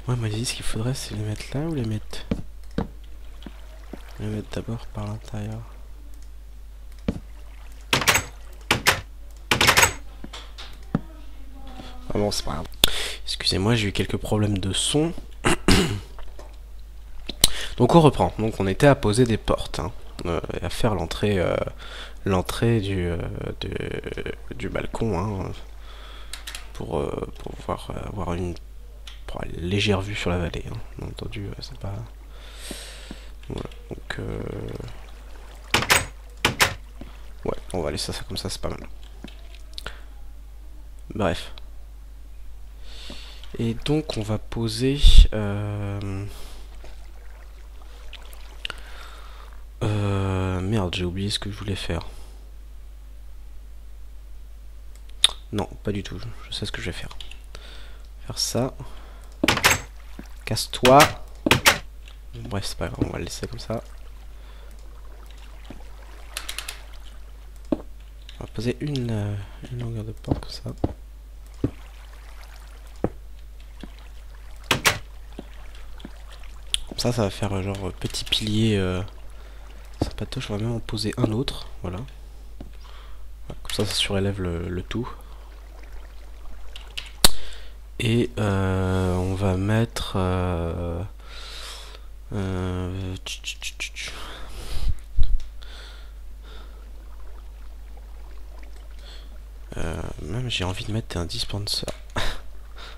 Ouais, m'a dit ce qu'il faudrait, c'est les mettre là ou les mettre... Les mettre d'abord par l'intérieur. Ah bon, c'est pas grave. Excusez-moi, j'ai eu quelques problèmes de son. Donc on reprend. Donc on était à poser des portes, hein, et à faire l'entrée du balcon, hein, pour pouvoir avoir une légère vue sur la vallée. Hein. Bien entendu, c'est pas... Voilà. Donc ouais, on va laisser ça comme ça, c'est pas mal. Bref. Et donc on va poser... merde, j'ai oublié ce que je voulais faire. Non, pas du tout. Je sais ce que je vais faire. Faire ça. Casse-toi. Bref, c'est pas grave, on va le laisser comme ça. On va poser une longueur de porte comme ça. Comme ça va faire genre petit pilier sympatoche. On va même en poser un autre. Voilà. Comme ça surélève le tout. Et on va mettre... même j'ai envie de mettre un dispenser.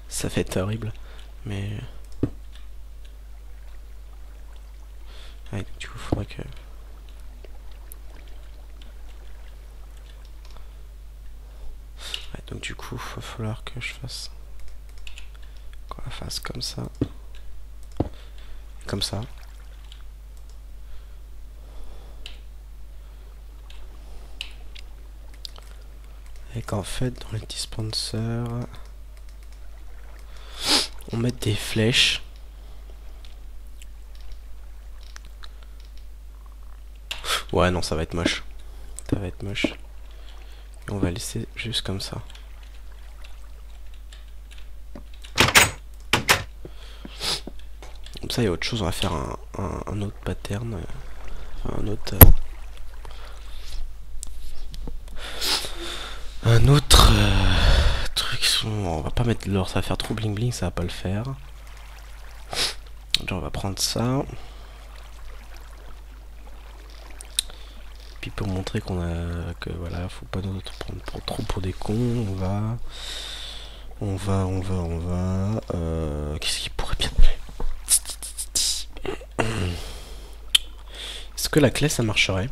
Ça fait être horrible. Mais... Ouais, du coup, faudrait que... Ouais, donc du coup, il va falloir que je fasse... Qu'on la fasse comme ça. Comme ça. Et qu'en fait, dans les dispensers, on met des flèches. Ouais, non, ça va être moche. Ça va être moche. Et on va laisser juste comme ça. Comme ça, il y a autre chose. On va faire un autre pattern. Enfin, un autre truc. On va pas mettre de l'or, ça va faire trop bling bling, ça va pas le faire. Donc, on va prendre ça. Puis pour montrer qu'on a que voilà, faut pas nous prendre trop pour des cons, qu'est-ce qui pourrait bien... Est-ce que la clé ça marcherait?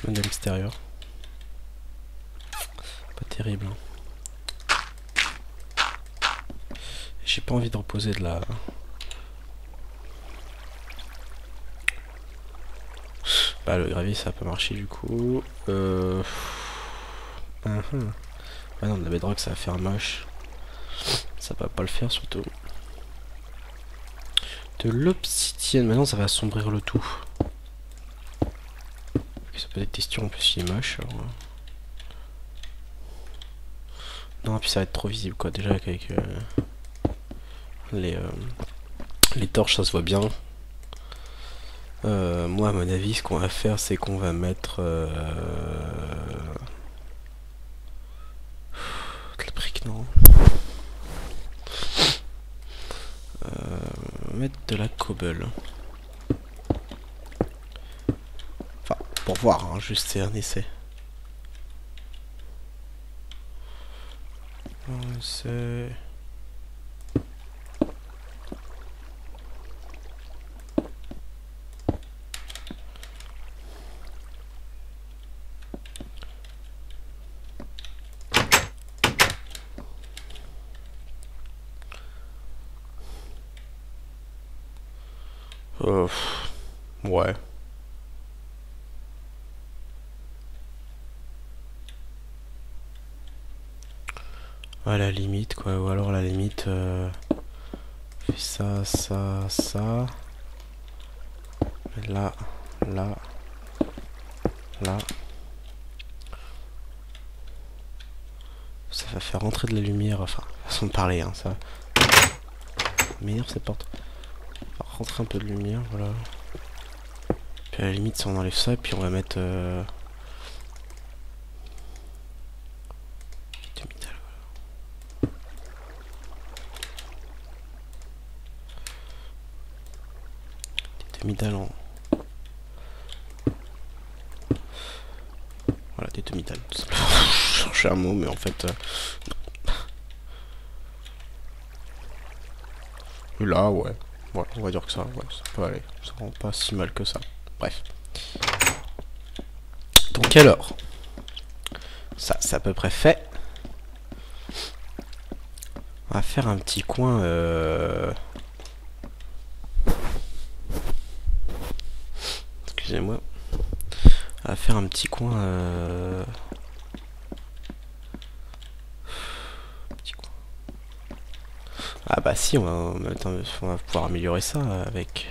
Modèle extérieur. Pas terrible. Hein. J'ai pas envie de reposer de la... Bah le gravier ça a pas marché du coup. Ah non, de la bedrock ça va faire moche. Ça va pas le faire surtout. De l'obsidienne, maintenant ça va assombrir le tout. Ça peut être question en plus il est moche. Alors... Non, puis ça va être trop visible quoi. Déjà avec les torches ça se voit bien. Moi à mon avis ce qu'on va faire c'est qu'on va mettre de la brique, non, mettre de la cobble. Enfin pour voir hein, juste c'est un essai. C'est... ouais. À la limite quoi, ou alors à la limite fais ça, ça, ça. Là, là, là. faire rentrer de la lumière, enfin, façon de parler, hein, ça m'énerve cette porte. On va rentrer un peu de lumière, voilà. Puis à la limite, si on enlève ça, et puis on va mettre... du métal, voilà. Des demi-dalles en... Voilà, des demi-dalles, tout simplement. Je cherchais un mot, mais en fait... Là, ouais. Ouais, on va dire que ça, ouais, ça peut aller. Ça rend pas si mal que ça. Bref. Donc alors, ça c'est à peu près fait. On va faire un petit coin. Excusez-moi. On va faire un petit coin. Petit coin. Ah bah si, on va pouvoir améliorer ça avec.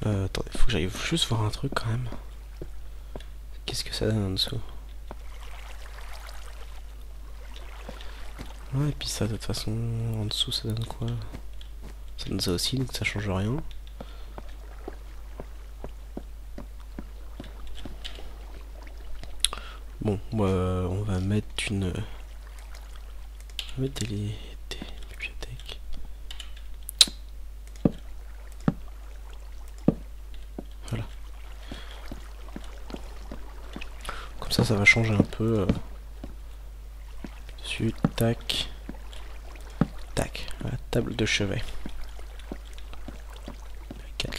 Attendez, faut que j'aille juste voir un truc quand même. Qu'est-ce que ça donne en dessous? Ouais, et puis ça, de toute façon, en dessous, ça donne quoi? Ça donne ça aussi, donc ça change rien. Bon, on va mettre une... On va mettre des bibliothèques. Voilà. Comme ça va changer un peu. Dessus, tac. Tac. Voilà, table de chevet. 4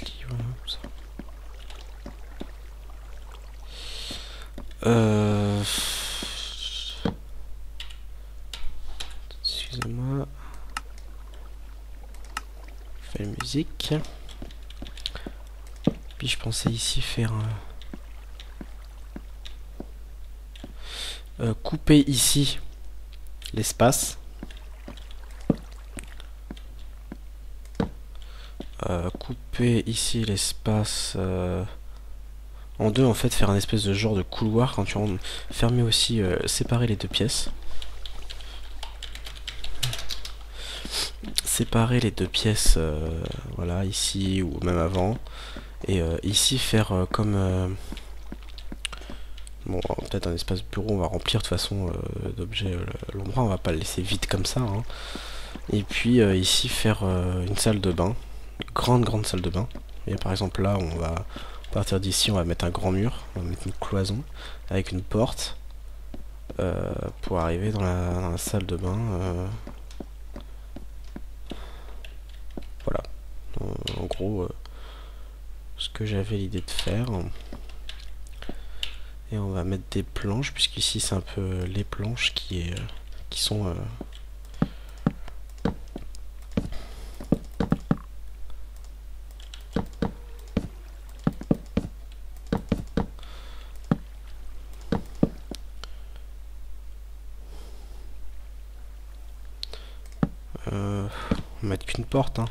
livres, comme ça. Excusez-moi. Fait musique. Puis je pensais ici faire couper ici l'espace. Couper ici l'espace en deux, en fait, faire un espèce de genre de couloir quand tu rentres. Fermer aussi, séparer les deux pièces. Séparer les deux pièces, voilà, ici ou même avant. Et ici faire comme... bon, peut-être un espace bureau, on va remplir de toute façon d'objets l'endroit, on va pas le laisser vide comme ça. Hein. Et puis ici faire une salle de bain, une grande salle de bain. Et par exemple là, on va à partir d'ici, on va mettre un grand mur, on va mettre une cloison avec une porte pour arriver dans la salle de bain. Voilà, en gros, ce que j'avais l'idée de faire. Et on va mettre des planches, puisqu'ici c'est un peu les planches qui sont... on va mettre qu'une porte, hein.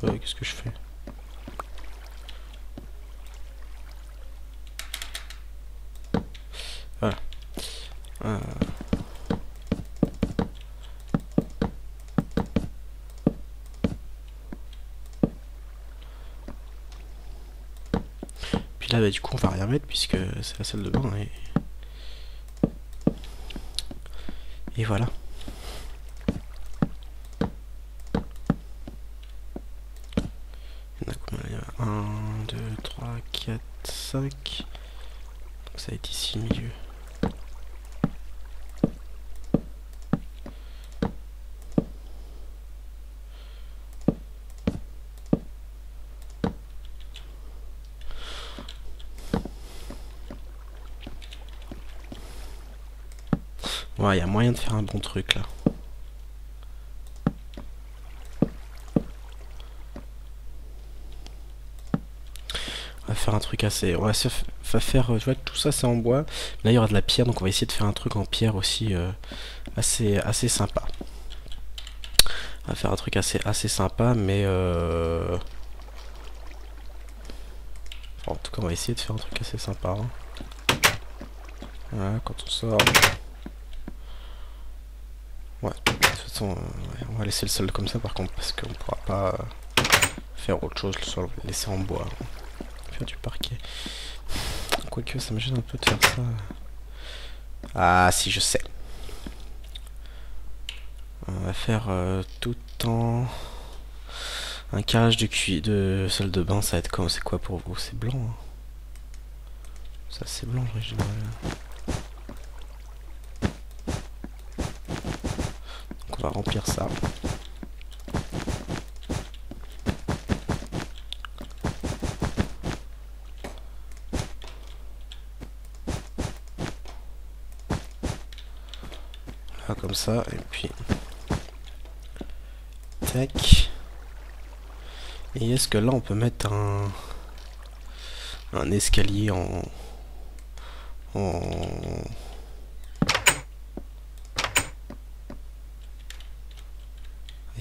Qu'est-ce que je fais? Voilà. Puis là, bah, du coup, on va rien mettre puisque c'est la salle de bain et voilà. Il y en a combien? Il y a 1, 2, 3, 4, 5. Donc ça va être ici au milieu. Ouais, il y a moyen de faire un bon truc là. On va faire un truc assez... On va faire... Tu vois, tout ça c'est en bois. Là il y aura de la pierre, donc on va essayer de faire un truc en pierre aussi assez sympa. On va faire un truc assez sympa, mais... on va essayer de faire un truc assez sympa. Hein. Voilà, quand on sort... Ouais, de toute façon, ouais, on va laisser le sol comme ça par contre, parce qu'on pourra pas faire autre chose, le sol, on va le laisser en bois. Hein. Faire du parquet. Quoique, ça me gêne un peu de faire ça. Ah, si, je sais. On va faire tout en... Un carrelage de salle de bain, ça va être comme... C'est quoi pour vous? C'est blanc. Hein. Ça, c'est blanc, en général. Donc, on va remplir ça. Là, comme ça, et puis... Tac. Et est-ce que là on peut mettre un escalier en... Il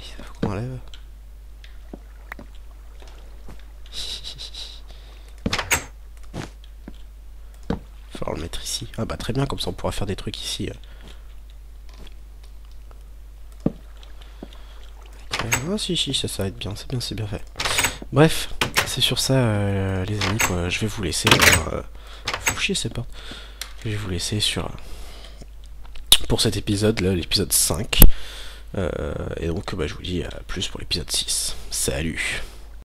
faut qu'on enlève. Il va falloir le mettre ici. Ah bah très bien, comme ça on pourra faire des trucs ici. Ah si, ça va être bien, c'est bien fait. Bref, c'est sur ça les amis, quoi. Je vais vous laisser... faut chier ces portes. Je vais vous laisser sur... pour cet épisode, là, l'épisode 5. Et donc bah, je vous dis à plus pour l'épisode 6. Salut!